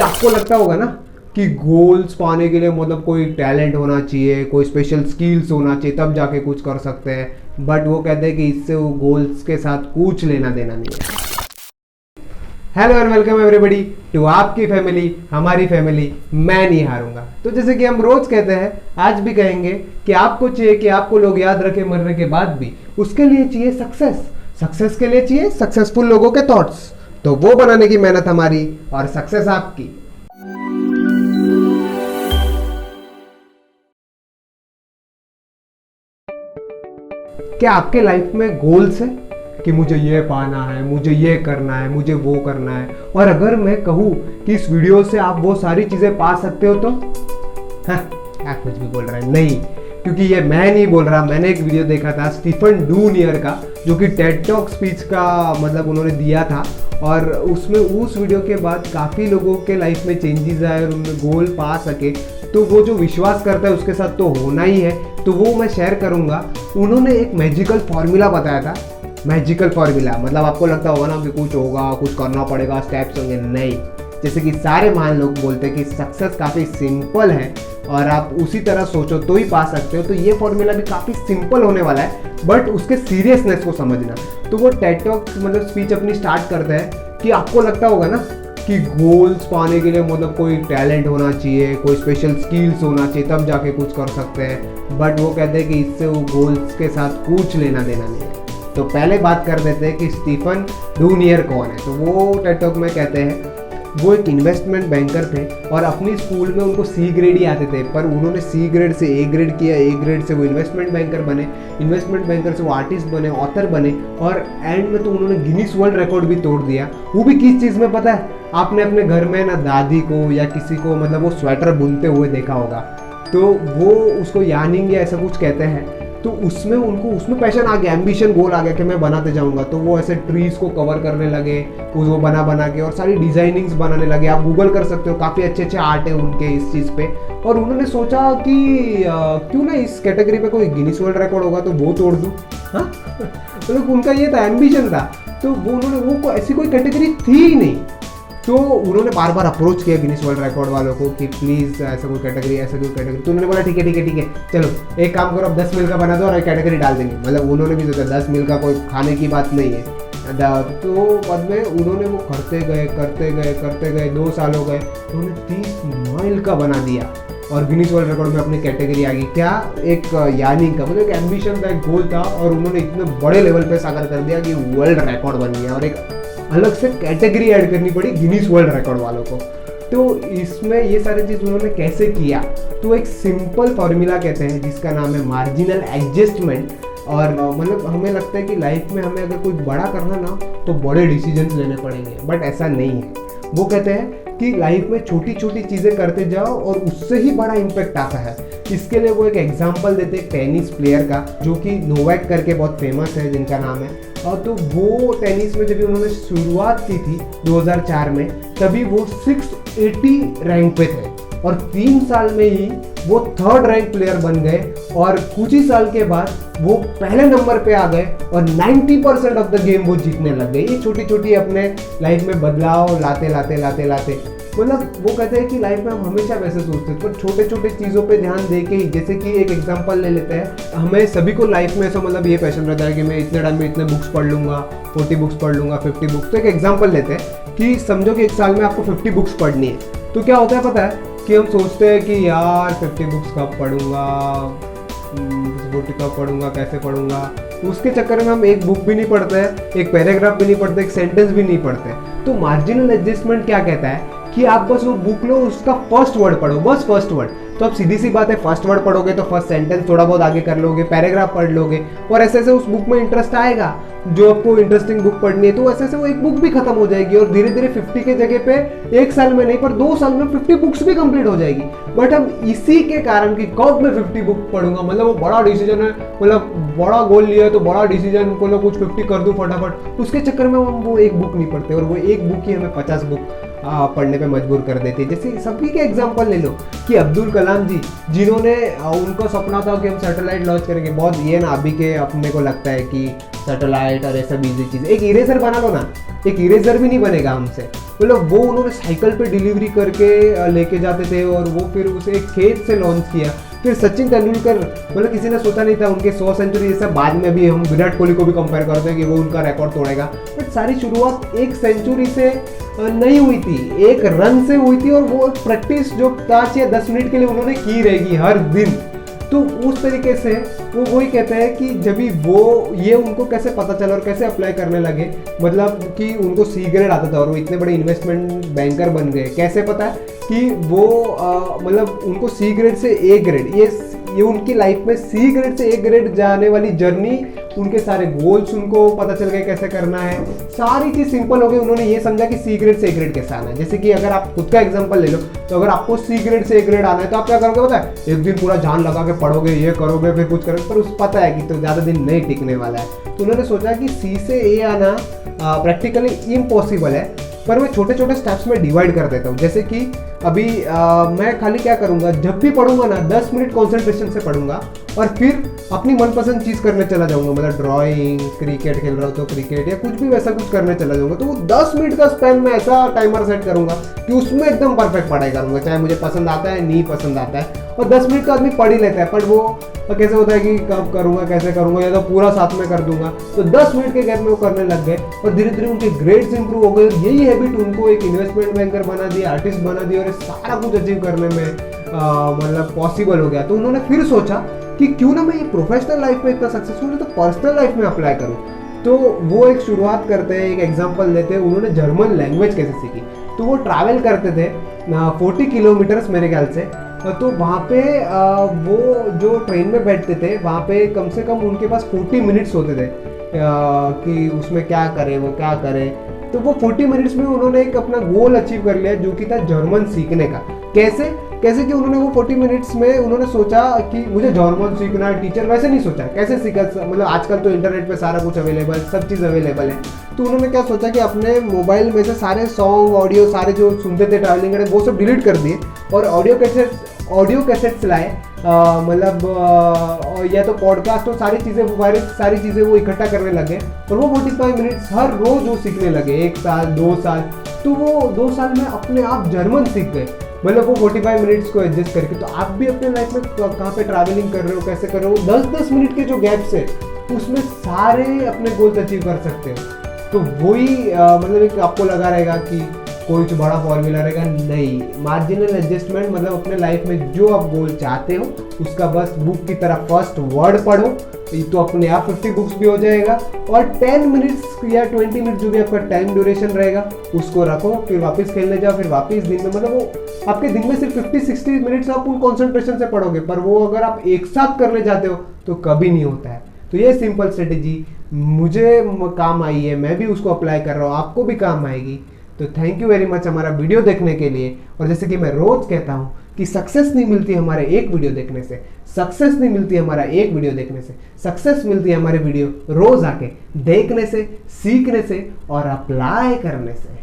आपको लगता होगा ना कि गोल्स पाने के लिए मतलब कोई टैलेंट होना चाहिए, कोई स्पेशल स्किल्स होना चाहिए, तब जाके कुछ कर सकते हैं। बट वो कहते हैं कि इससे वो गोल्स के साथ कुछ लेना देना नहीं है। Hello and welcome everybody to आपकी फैमिली, हमारी फैमिली। मैं नहीं हारूंगा। तो जैसे कि हम रोज कहते हैं, आज भी कहेंगे कि आपको चाहिए कि आपको लोग याद रखें मरने के बाद भी। उसके लिए चाहिए सक्सेस। सक्सेस के लिए चाहिए सक्सेसफुल लोगों के थॉट्स। तो वो बनाने की मेहनत हमारी और सक्सेस आपकी। क्या आपके लाइफ में गोल्स है कि मुझे ये पाना है, मुझे ये करना है, मुझे वो करना है? और अगर मैं कहूँ कि इस वीडियो से आप वो सारी चीजें पा सकते हो तो हाँ, आप कुछ भी बोल रहे हैं? नहीं, क्योंकि ये मैं नहीं बोल रहा। मैंने एक वीडियो देखा था स्टीफन डूनियर का, जो कि टेड टॉक स्पीच का मतलब उन्होंने दिया था। और उसमें उस वीडियो के बाद काफ़ी लोगों के लाइफ में चेंजेस आए और उन्होंने गोल पा सके। तो वो जो विश्वास करता है उसके साथ तो होना ही है, तो वो मैं शेयर करूँगा। उन्होंने एक मैजिकल फॉर्मूला बताया था। मैजिकल फॉर्मूला मतलब आपको लगता होगा ना कि कुछ होगा, कुछ करना पड़ेगा, स्टेप्स होंगे। नहीं, जैसे कि सारे महान लोग बोलते हैं कि सक्सेस काफ़ी सिंपल है और आप उसी तरह सोचो तो ही पा सकते हो। तो ये फॉर्मूला भी काफ़ी सिंपल होने वाला है, बट उसके सीरियसनेस को समझना। तो वो टेड टॉक मतलब स्पीच अपनी स्टार्ट करते हैं कि आपको लगता होगा ना कि गोल्स पाने के लिए मतलब कोई टैलेंट होना चाहिए, कोई स्पेशल स्किल्स होना चाहिए, तब जाके कुछ कर सकते हैं। बट वो कहते हैं कि इससे वो गोल्स के साथ कुछ लेना देना नहीं है। तो पहले बात कर देते हैं कि स्टीफन डूनियर कौन है। तो वो टेड टॉक में कहते हैं वो एक इन्वेस्टमेंट बैंकर थे और अपनी स्कूल में उनको सी ग्रेड ही आते थे, पर उन्होंने सी ग्रेड से ए ग्रेड किया, ए ग्रेड से वो इन्वेस्टमेंट बैंकर बने, इन्वेस्टमेंट बैंकर से वो आर्टिस्ट बने, ऑथर बने, और एंड में तो उन्होंने गिनीज वर्ल्ड रिकॉर्ड भी तोड़ दिया। वो भी किस चीज़ में पता है? आपने अपने घर में ना दादी को या किसी को मतलब वो स्वेटर बुनते हुए देखा होगा, तो वो उसको यार्निंग या ऐसा कुछ कहते हैं। तो उसमें उनको उसमें पैशन आ गया, एम्बिशन गोल आ गया कि मैं बनाते जाऊंगा। तो वो ऐसे ट्रीज को कवर करने लगे, वो बना के और सारी डिजाइनिंग्स बनाने लगे। आप गूगल कर सकते हो, काफ़ी अच्छे अच्छे आर्ट है उनके इस चीज़ पे। और उन्होंने सोचा कि क्यों ना इस कैटेगरी पे कोई गिनीज वर्ल्ड रिकॉर्ड होगा तो वो तोड़ दूँ। हाँ मतलब उनका ये था, एम्बिशन था। तो वो उन्होंने वो ऐसी कोई कैटेगरी थी ही नहीं। तो उन्होंने बार बार अप्रोच किया गिनीज वर्ल्ड रिकॉर्ड वालों को कि प्लीज़ ऐसा कोई कैटेगरी, ऐसा कोई कैटेगरी। तो उन्होंने बोला ठीक है, चलो एक काम करो, अब 10 मिल का बना दो और एक कैटेगरी डाल देंगे। मतलब उन्होंने भी सोचा 10 मिल का कोई खाने की बात नहीं है। तो बाद में उन्होंने वो करते गए 2 साल हो गए, उन्होंने 30 माइल का बना दिया और गिनीज वर्ल्ड रिकॉर्ड में अपनी कैटेगरी आ गई। क्या? एक यार्निंग का मतलब एक एम्बिशन था, एक गोल था, और उन्होंने इतने बड़े लेवल पे साकार कर दिया कि वर्ल्ड रिकॉर्ड बन गया और एक अलग से कैटेगरी ऐड करनी पड़ी गिनीज वर्ल्ड रिकॉर्ड वालों को। तो इसमें ये सारी चीज़ उन्होंने कैसे किया? तो एक सिंपल फॉर्मूला कहते हैं जिसका नाम है मार्जिनल एडजस्टमेंट। और मतलब हमें लगता है कि लाइफ में हमें अगर कोई बड़ा करना ना तो बड़े डिसीजंस लेने पड़ेंगे, बट ऐसा नहीं है। वो कहते हैं कि लाइफ में छोटी छोटी चीज़ें करते जाओ और उससे ही बड़ा इम्पैक्ट आता है। इसके लिए वो एक एग्जांपल देते हैं टेनिस प्लेयर का, जो कि नोवैक करके बहुत फेमस है, जिनका नाम है। और तो वो टेनिस में जब उन्होंने शुरुआत की थी 2004 में, तभी वो 680 रैंक पे थे और 3 साल में ही वो 3rd रैंक प्लेयर बन गए। और कुछ ही साल के बाद वो पहले नंबर पे आ गए और 90% ऑफ द गेम वो जीतने लग गए। ये छोटी छोटी अपने लाइफ में बदलाव लाते मतलब वो कहते हैं कि लाइफ में हम हमेशा वैसे सोचते हैं, पर छोटे छोटे चीज़ों पे ध्यान दे के ही। जैसे कि एक एग्जांपल ले लेते हैं, हमें सभी को लाइफ में ऐसा मतलब ये पैशन रहता है कि मैं इतने टाइम में इतने बुक्स पढ़ लूँगा, 40 बुक्स पढ़ लूँगा, 50 बुक्स। तो एक एग्जांपल लेते हैं कि समझो कि 1 साल में आपको 50 बुक्स पढ़नी है। तो क्या होता है पता है कि हम सोचते हैं कि यार 50 बुक्स कब पढ़ूंगा, 40 कब पढ़ूंगा, कैसे पढ़ूंगा। उसके चक्कर में हम एक बुक भी नहीं पढ़ते हैं, एक पैराग्राफ भी नहीं पढ़ते, एक सेंटेंस भी नहीं पढ़ते। तो मार्जिनल एडजस्टमेंट क्या कहता है कि आप बस वो बुक लो, उसका फर्स्ट वर्ड पढ़ो, बस फर्स्ट वर्ड। तो अब सीधी सी बात है, फर्स्ट वर्ड पढ़ोगे तो फर्स्ट सेंटेंस थोड़ा बहुत आगे कर लोगे, पैराग्राफ पढ़ लोगे, और ऐसे ऐसे उस बुक में इंटरेस्ट आएगा। जो आपको इंटरेस्टिंग बुक पढ़नी है तो ऐसे ऐसे वो एक बुक भी खत्म हो जाएगी और धीरे धीरे 50 के जगह पे 1 साल में नहीं पर 2 साल में 50 बुक्स भी कंप्लीट हो जाएगी। बट हम इसी के कारण कि कब मैं 50 बुक पढ़ूंगा, मतलब वो बड़ा डिसीजन है, मतलब बड़ा गोल लिया है तो बड़ा डिसीजन को कुछ 50 कर दूं फटाफट, उसके चक्कर में हम वो एक बुक नहीं पढ़ते और वो एक बुक ही हमें 50 बुक पढ़ने पे मजबूर कर देती है। जैसे सभी के एग्जांपल ले लो कि अब्दुल कलाम जी, जिन्होंने उनका सपना था कि हम सैटेलाइट लॉन्च करेंगे, बहुत ये ना अभी के अपने को लगता है कि सैटेलाइट और ऐसा बिजी चीज़, एक इरेजर बना लो ना, एक इरेजर भी नहीं बनेगा हमसे। मतलब वो उन्होंने साइकिल पे डिलीवरी करके लेके जाते थे और वो फिर उसे एक खेत से लॉन्च किया। फिर सचिन तेंदुलकर, मतलब किसी ने सोचा नहीं था उनके 100 सेंचुरी, जैसा बाद में भी हम विराट कोहली को भी कंपेयर करते हैं कि वो उनका रिकॉर्ड तोड़ेगा, बट सारी शुरुआत एक सेंचुरी से नहीं हुई थी, एक रन से हुई थी। और वो प्रैक्टिस जो 5 या 10 मिनट के लिए उन्होंने की रहेगी हर दिन। तो उस तरीके से वो वही कहते हैं कि जब भी वो ये उनको कैसे पता चला और कैसे अप्लाई करने लगे, मतलब कि उनको सी ग्रेड आता था और वो इतने बड़े इन्वेस्टमेंट बैंकर बन गए। कैसे पता है कि वो मतलब उनको सी ग्रेड से ए ग्रेड, ये उनकी लाइफ में सी ग्रेड से ए ग्रेड जाने वाली जर्नी, उनके सारे गोल्स उनको पता चल गए कैसे करना है, सारी चीज़ सिंपल हो गई। उन्होंने ये समझा कि सी ग्रेड से ए ग्रेड कैसे आना है। जैसे कि अगर आप खुद का एग्जांपल ले लो, तो अगर आपको सी ग्रेड से ए ग्रेड आना है तो आप क्या करोगे पता है, एक दिन पूरा जान लगा के पढ़ोगे, ये करोगे, फिर कुछ करोगे, पर उस पता है कि तो ज़्यादा दिन नहीं टिकने वाला है। तो उन्होंने सोचा कि सी से ए आना प्रैक्टिकली इम्पॉसिबल है, पर मैं छोटे छोटे स्टेप्स में डिवाइड कर देता हूँ। जैसे कि अभी मैं खाली क्या करूँगा, जब भी पढ़ूंगा ना 10 मिनट कॉन्सेंट्रेशन से पढ़ूंगा और फिर अपनी मनपसंद चीज़ करने चला जाऊंगा। मतलब ड्राइंग, क्रिकेट खेल रहा हूँ तो क्रिकेट या कुछ भी वैसा कुछ करने चला जाऊंगा। तो वो 10 मिनट का स्पैन में ऐसा टाइमर सेट करूंगा कि उसमें एकदम परफेक्ट पढ़ाई करूंगा, चाहे मुझे पसंद आता है नहीं पसंद आता है। और 10 मिनट तो आदमी पढ़ ही लेता है, पर वो कैसे होता है कि कब करूँगा, कैसे करूँगा, या तो पूरा साथ में कर दूंगा। तो 10 मिनट के गैप में वो करने लग गए और धीरे धीरे उनके ग्रेड्स इंप्रूव हो गए। यही हैबिट उनको एक इन्वेस्टमेंट बैंकर बना दिया, आर्टिस्ट बना दिया और सारा कुछ अचीव करने में मतलब पॉसिबल हो गया। तो उन्होंने फिर सोचा कि क्यों ना मैं ये प्रोफेशनल लाइफ में इतना सक्सेसफुल है तो पर्सनल लाइफ में अप्लाई करूँ। तो वो एक शुरुआत करते हैं, एक एग्जांपल देते हैं, उन्होंने जर्मन लैंग्वेज कैसे सीखी। तो वो ट्रैवल करते थे 40 किलोमीटर्स मेरे ख्याल से। तो वहाँ पे वो जो ट्रेन में बैठते थे वहाँ पे कम से कम उनके पास 40 मिनट्स होते थे कि उसमें क्या करें, वो क्या करें। तो वो 40 मिनट्स में उन्होंने एक अपना गोल अचीव कर लिया जो कि था जर्मन सीखने का। कैसे कि उन्होंने वो 40 मिनट्स में उन्होंने सोचा कि मुझे जर्मन सीखना है। टीचर वैसे नहीं सोचा, कैसे सीखा, मतलब आजकल तो इंटरनेट पे सारा कुछ अवेलेबल, सब चीज़ अवेलेबल है। तो उन्होंने क्या सोचा कि अपने मोबाइल में से सारे सॉन्ग, ऑडियो, सारे जो सुनते थे ट्रैवलिंग करके वो सब डिलीट कर दिए और ऑडियो कैसेट्स लाए। मतलब या तो पॉडकास्ट और सारी चीज़ें वो इकट्ठा करने लगे और वो 45 मिनट्स हर रोज वो सीखने लगे, 1 साल 2 साल। तो वो 2 साल में अपने आप जर्मन सीख गए, मतलब वो 45 मिनट्स को एडजस्ट करके। तो आप भी अपने लाइफ में कहाँ पे ट्रैवलिंग कर रहे हो, कैसे कर रहे हो, 10-10 मिनट के जो गैप्स है उसमें सारे अपने गोल्स अचीव कर सकते हो। तो वही मतलब एक आपको लगा रहेगा कि कोई तो बड़ा फॉर्मूला रहेगा, नहीं, मार्जिनल एडजस्टमेंट। मतलब अपने लाइफ में जो आप गोल चाहते हो उसका बस बुक की तरह फर्स्ट वर्ड पढ़ो, तो अपने आप 50 बुक्स भी हो जाएगा। और 10 मिनट्स या 20 मिनट जो भी आपका टाइम ड्यूरेशन रहेगा उसको रखो, फिर वापस खेलने जाओ, फिर वापस दिन में, मतलब वो आपके दिन में सिर्फ 50-60 मिनट्स आप उन कॉन्सेंट्रेशन से पढ़ोगे, पर वो अगर आप एक साथ करने जाते हो तो कभी नहीं होता है। तो ये सिंपल स्ट्रेटेजी मुझे काम आई है, मैं भी उसको अप्लाई कर रहा हूँ, आपको भी काम आएगी। तो थैंक यू वेरी मच हमारा वीडियो देखने के लिए। और जैसे कि मैं रोज कहता हूँ कि सक्सेस नहीं मिलती हमारे एक वीडियो देखने से, सक्सेस नहीं मिलती हमारा एक वीडियो देखने से, सक्सेस मिलती है हमारे वीडियो रोज आके देखने से, सीखने से और अप्लाई करने से।